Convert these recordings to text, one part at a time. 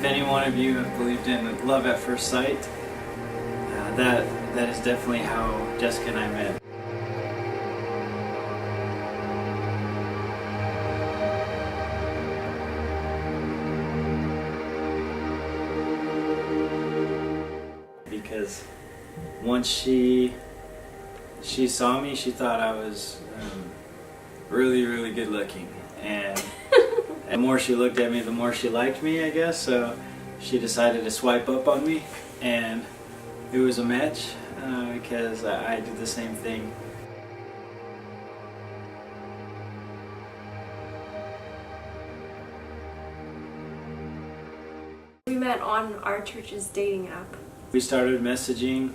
any one of you have believed in love at first sight, that is definitely how Jessica and I met. Because once she saw me, she thought I was really good looking, and the more she looked at me, the more she liked me, I guess. So she decided to swipe up on me, and it was a match because I did the same thing. We met on our church's dating app. We started messaging.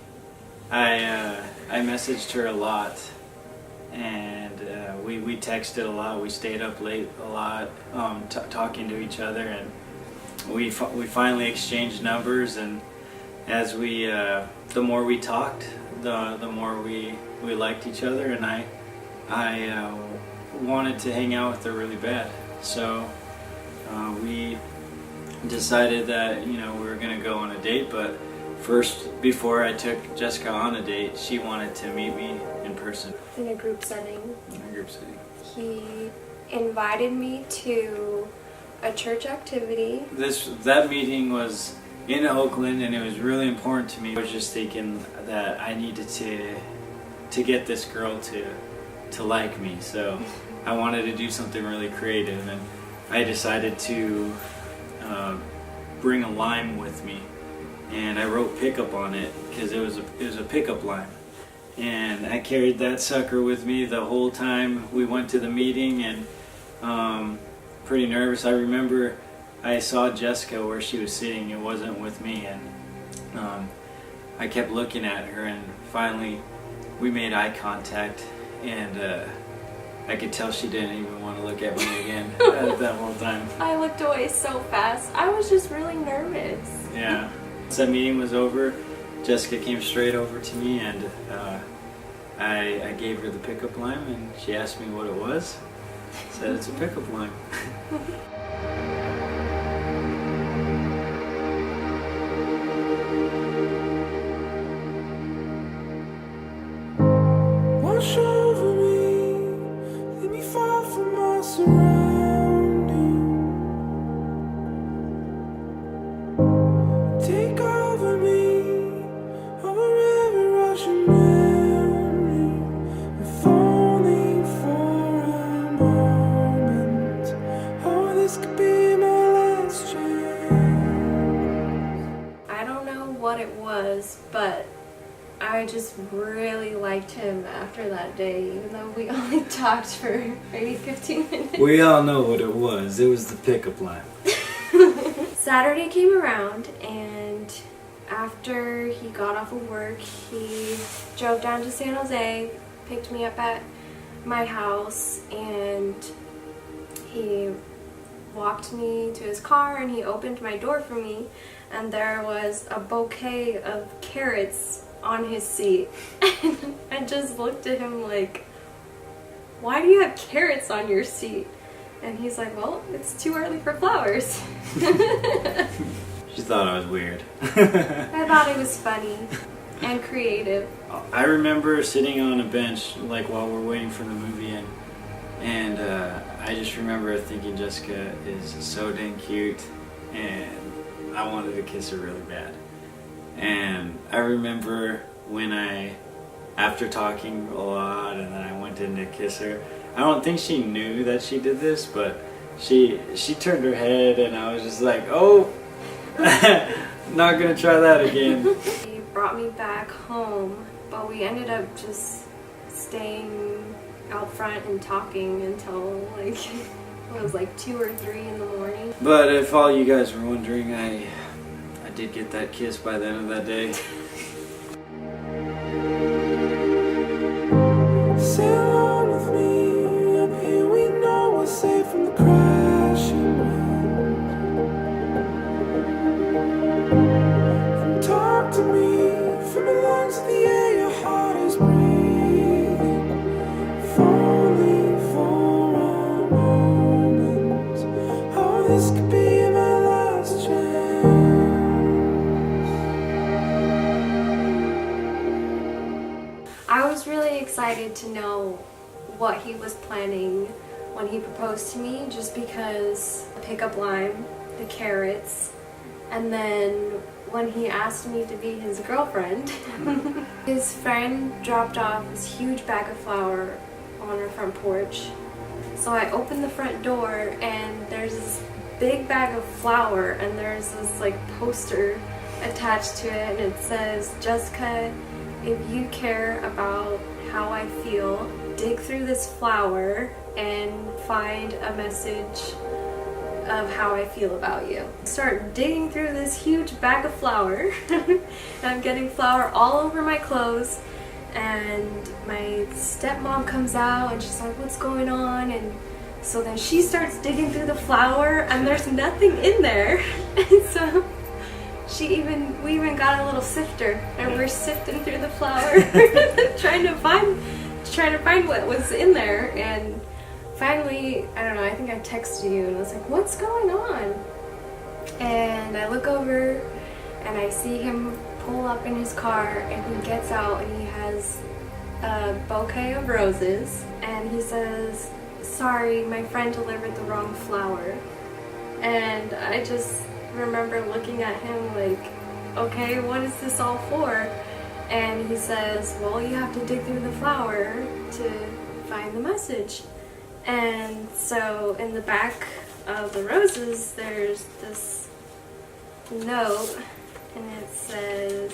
I messaged her a lot, and we texted a lot. We stayed up late a lot, talking to each other, and we finally exchanged numbers. And as the more we talked, the more we liked each other, and I wanted to hang out with her really bad. So we decided that we were gonna go on a date, but first, before I took Jessica on a date, she wanted to meet me in person. In a group setting. In a group setting. He invited me to a church activity. That meeting was in Oakland, and it was really important to me. I was just thinking that I needed to get this girl to like me, so I wanted to do something really creative, and I decided to bring a lime with me. And I wrote pickup on it because it was a pickup line, and I carried that sucker with me the whole time we went to the meeting, and pretty nervous. I remember I saw Jessica where she was sitting. It wasn't with me, and I kept looking at her, and finally we made eye contact, and I could tell she didn't even want to look at me again that whole time. I looked away so fast. I was just really nervous. Yeah. Once that meeting was over, Jessica came straight over to me, and I gave her the pickup line, and she asked me what it was. I said it's a pickup line. Wash over me, let me fall from my surroundings. Take over me, over every rushing memory. If only for a moment. Oh, this could be my last chance. I don't know what it was, but I just really liked him after that day, even though we only talked for maybe 15 minutes. We all know what it was. It was the pickup line. Saturday came around, and after he got off of work, he drove down to San Jose, picked me up at my house, and he walked me to his car, and he opened my door for me, and there was a bouquet of carrots on his seat. And I just looked at him like, why do you have carrots on your seat? And he's like, well, it's too early for flowers. She thought I was weird. I thought it was funny and creative. I remember sitting on a bench while we're waiting for the movie, and I just remember thinking Jessica is so dang cute, and I wanted to kiss her really bad. And I remember when after talking a lot, and then I went in to kiss her, I don't think she knew that she did this, but she turned her head, and I was just like, oh, not gonna try that again. He brought me back home, but we ended up just staying out front and talking until it was 2 or 3 in the morning. But if all you guys were wondering, I did get that kiss by the end of that day. Sail on with me, up here we know we're safe from the crashing wind. And talk to me from the lungs of the air your heart is breathing. If only for a moment. Oh, this could be my last chance. wanted to know what he was planning when he proposed to me, just because the pickup line, the carrots, and then when he asked me to be his girlfriend, his friend dropped off this huge bag of flour on our front porch. So I opened the front door and there's this big bag of flour and there's this like poster attached to it, and it says, "Jessica, if you care about how I feel, dig through this flour and find a message of how I feel about you." Start digging through this huge bag of flour. And I'm getting flour all over my clothes, and my stepmom comes out and she's like, "What's going on?" And so then she starts digging through the flour and there's nothing in there. And so we even got a little sifter and we're sifting through the flour trying to find what was in there. And finally, I don't know, I think I texted you and I was like, "What's going on?" And I look over and I see him pull up in his car, and he gets out and he has a bouquet of roses, and he says, "Sorry, my friend delivered the wrong flower." And I just remember looking at him like, "Okay, what is this all for?" And he says, "Well, you have to dig through the flower to find the message." And so in the back of the roses, there's this note, and it says,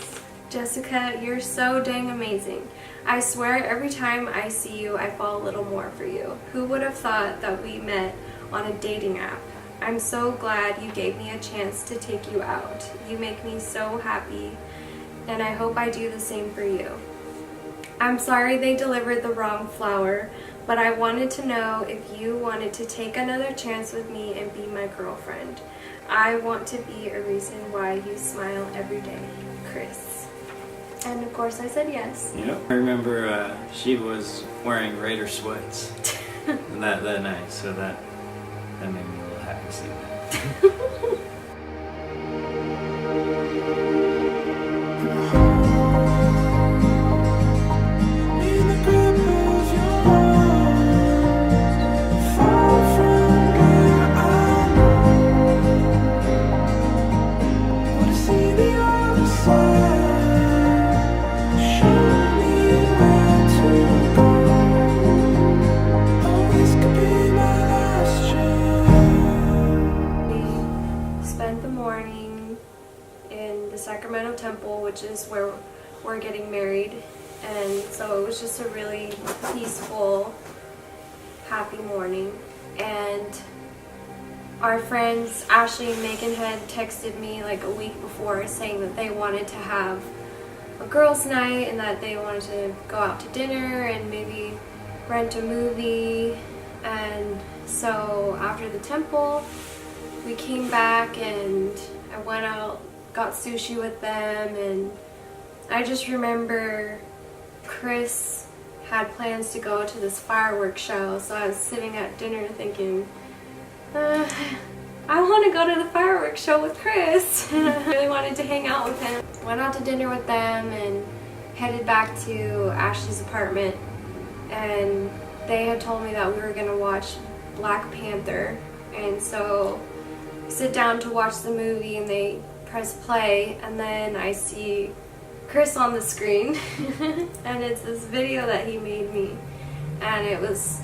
"Jessica, you're so dang amazing. I swear every time I see you, I fall a little more for you. Who would have thought that we met on a dating app? I'm so glad you gave me a chance to take you out. You make me so happy, and I hope I do the same for you. I'm sorry they delivered the wrong flower, but I wanted to know if you wanted to take another chance with me and be my girlfriend. I want to be a reason why you smile every day, Chris." And of course I said yes. Yep. I remember she was wearing Raider sweats that night, so that made me a little happy to see that. In the grip of your arms, far from where I want to see the other side. Show me where to go. Oh, this could be my last chance. We spent the morning in the Sacramento Temple, which is where we're getting married. And so it was just a really peaceful, happy morning. And our friends Ashley and Megan had texted me like a week before saying that they wanted to have a girls' night and that they wanted to go out to dinner and maybe rent a movie. And so after the temple, we came back and I went out, got sushi with them, and I just remember Chris had plans to go to this fireworks show, so I was sitting at dinner thinking, I want to go to the fireworks show with Chris. I really wanted to hang out with him. Went out to dinner with them and headed back to Ashley's apartment, and they had told me that we were going to watch Black Panther, and so I sit down to watch the movie and they press play, and then I see Chris on the screen and it's this video that he made me, and it was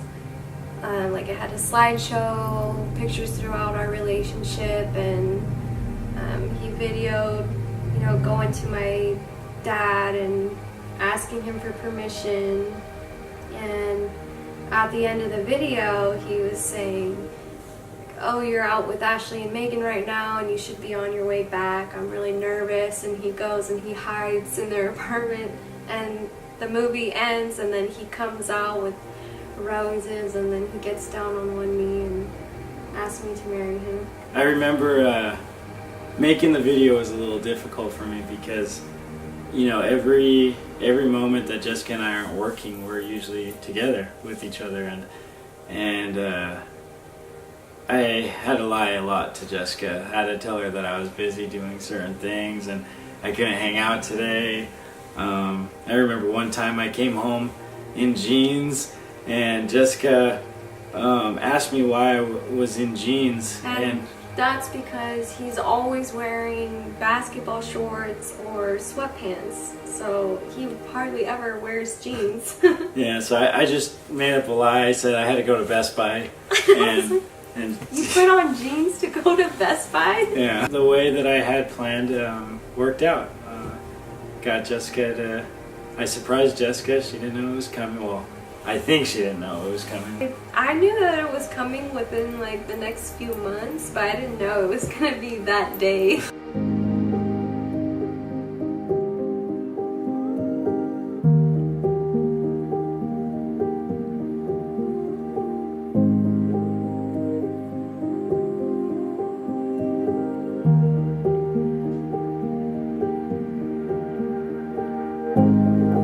like it had a slideshow, pictures throughout our relationship, and he videoed, you know, going to my dad and asking him for permission. And at the end of the video he was saying, "Oh, you're out with Ashley and Megan right now and you should be on your way back. I'm really nervous." And he goes and he hides in their apartment, and the movie ends, and then he comes out with roses, and then he gets down on one knee and asks me to marry him. I remember making the video was a little difficult for me because, you know, every moment that Jessica and I aren't working, we're usually together with each other, and I had to lie a lot to Jessica. I had to tell her that I was busy doing certain things and I couldn't hang out today. I remember one time I came home in jeans, and Jessica asked me why I was in jeans, and that's because he's always wearing basketball shorts or sweatpants, so he hardly ever wears jeans. yeah, so I just made up a lie. I said I had to go to Best Buy, and you put on jeans to go to Best Buy? Yeah, the way that I had planned worked out. Got Jessica to, I surprised Jessica. She didn't know it was coming. Well, I think she didn't know it was coming. I knew that it was coming within like the next few months, but I didn't know it was gonna be that day.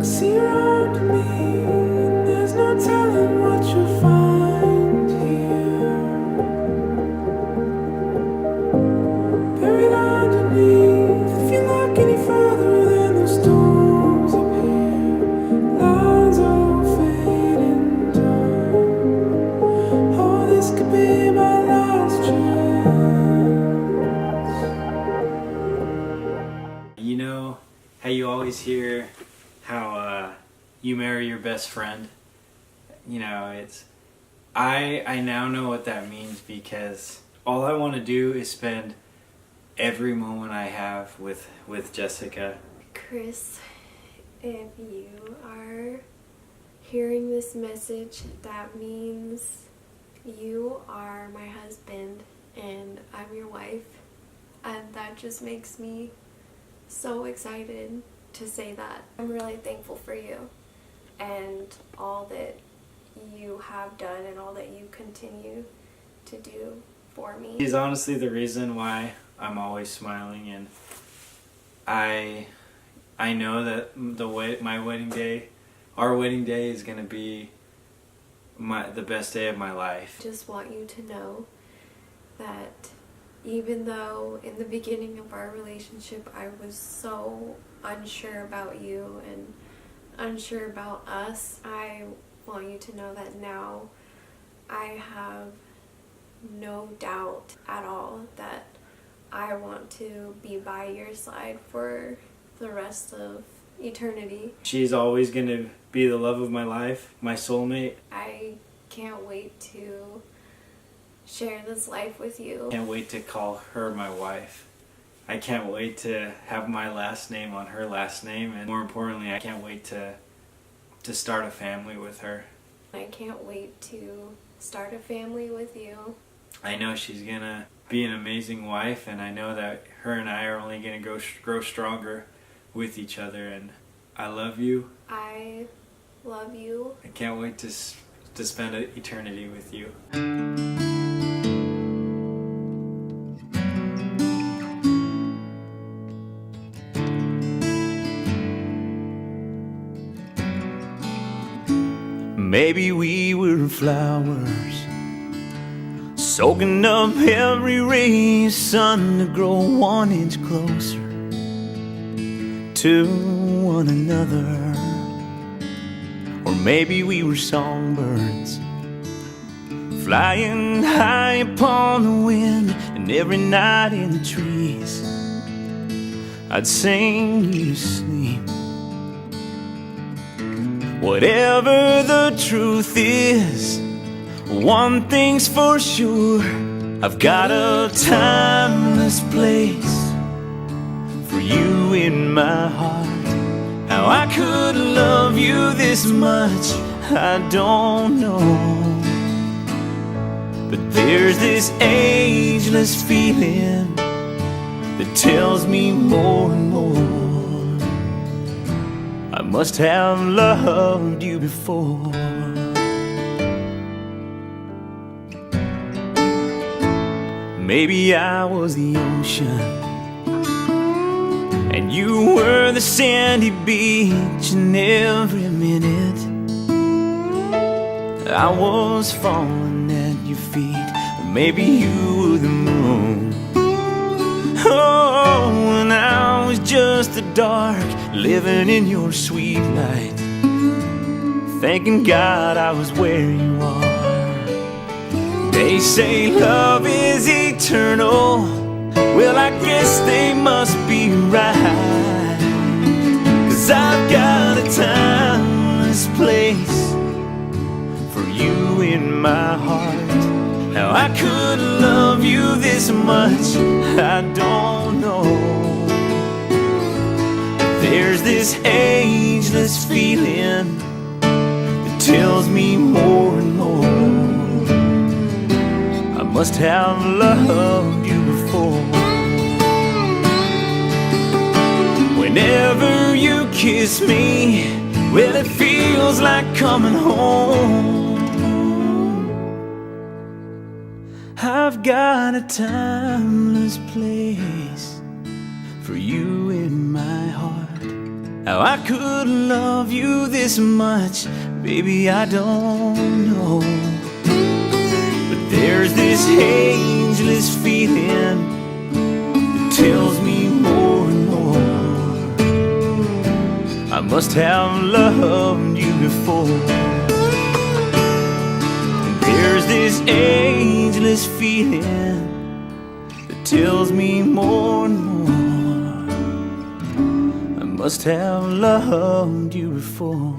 See around me, and there's no telling what you'll find here. Buried underneath, if you look any further, then the storms appear. Lines all fade and done. Oh, this could be my last chance. You know how you always hear how you marry your best friend? You know, it's I now know what that means, because all I want to do is spend every moment I have with Jessica. Chris, if you are hearing this message, that means you are my husband and I'm your wife, and that just makes me so excited to say that. I'm really thankful for you and all that you have done and all that you continue to do for me. He's honestly the reason why I'm always smiling, and I know that my wedding day, our wedding day, is gonna be the best day of my life. I just want you to know that even though in the beginning of our relationship I was so unsure about you and unsure about us, I want you to know that now I have no doubt at all that I want to be by your side for the rest of eternity. She's always gonna be the love of my life, my soulmate. I can't wait to share this life with you. Can't wait to call her my wife. I can't wait to have my last name on her last name, and more importantly, I can't wait to start a family with her. I can't wait to start a family with you. I know she's gonna be an amazing wife, and I know that her and I are only gonna grow stronger with each other, and I love you. I love you. I can't wait to spend an eternity with you. Maybe we were flowers, soaking up every ray of sun to grow 1 inch closer to one another. Or maybe we were songbirds, flying high upon the wind, and every night in the trees I'd sing you to sleep. Whatever the truth is, one thing's for sure, I've got a timeless place for you in my heart. How I could love you this much, I don't know, but there's this ageless feeling that tells me more and more I must have loved you before. Maybe I was the ocean and you were the sandy beach, and every minute I was falling at your feet. Or maybe you were the moon. Oh, and I was just the dark, living in your sweet light, thanking God I was where you are. They say love is eternal. Well, I guess they must be right, 'cause I've got a timeless place for you in my heart. How I could love you this much, I don't know. There's this ageless feeling that tells me more and more I must have loved you before. Whenever you kiss me, well, it feels like coming home. I've got a timeless place for you in my heart. How I could love you this much, baby, I don't know. But there's this ageless feeling that tells me more and more I must have loved you before. There's this ageless feeling that tells me more and more I must have loved you before.